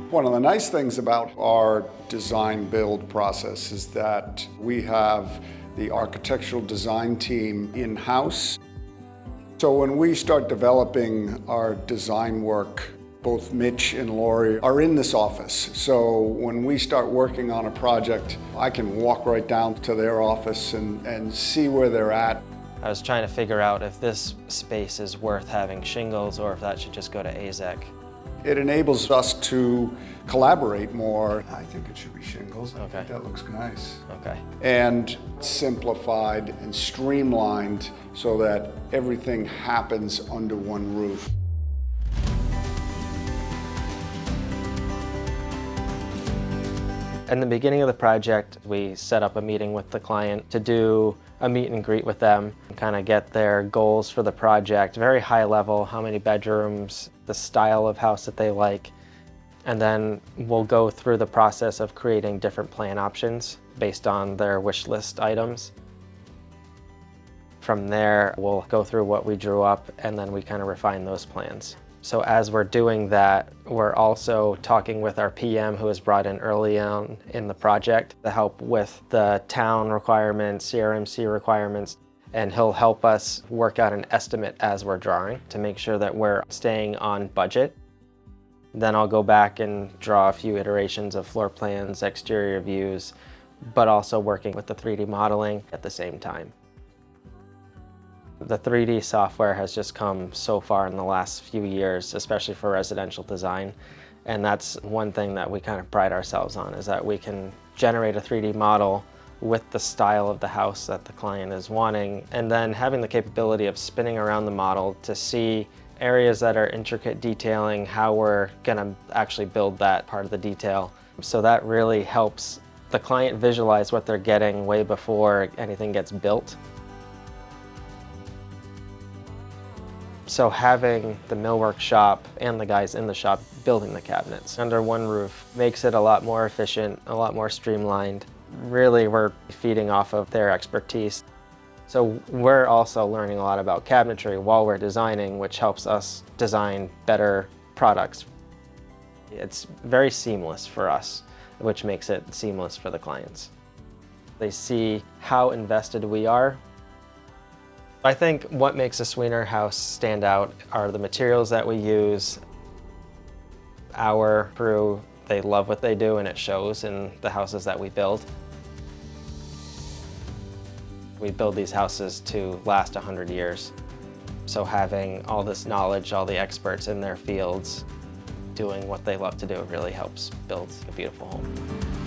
One of the nice things about our design build process is that we have the architectural design team in-house. So when we start developing our design work, both Mitch and Lori are in this office. So when we start working on a project, I can walk right down to their office and see where they're at. I was trying to figure out if this space is worth having shingles or if that should just go to AZEK. It enables us to collaborate more. I think it should be shingles. I Okay. think that looks nice. Okay. And simplified and streamlined so that everything happens under one roof. In the beginning of the project, we set up a meeting with the client to do a meet and greet with them, kind of get their goals for the project, very high level, how many bedrooms, the style of house that they like. And then we'll go through the process of creating different plan options based on their wish list items. From there, we'll go through what we drew up and then we kind of refine those plans. So as we're doing that, we're also talking with our PM who was brought in early on in the project to help with the town requirements, CRMC requirements, and he'll help us work out an estimate as we're drawing to make sure that we're staying on budget. Then I'll go back and draw a few iterations of floor plans, exterior views, but also working with the 3D modeling at the same time. The 3D software has just come so far in the last few years, especially for residential design. And that's one thing that we kind of pride ourselves on, is that we can generate a 3D model with the style of the house that the client is wanting, and then having the capability of spinning around the model to see areas that are intricate detailing, how we're gonna actually build that part of the detail. So that really helps the client visualize what they're getting way before anything gets built. So having the millwork shop and the guys in the shop building the cabinets under one roof makes it a lot more efficient, a lot more streamlined. Really, we're feeding off of their expertise. So we're also learning a lot about cabinetry while we're designing, which helps us design better products. It's very seamless for us, which makes it seamless for the clients. They see how invested we are. I think what makes a Sweenor house stand out are the materials that we use. Our crew, they love what they do and it shows in the houses that we build. We build these houses to last 100 years. So having all this knowledge, all the experts in their fields, doing what they love to do really helps build a beautiful home.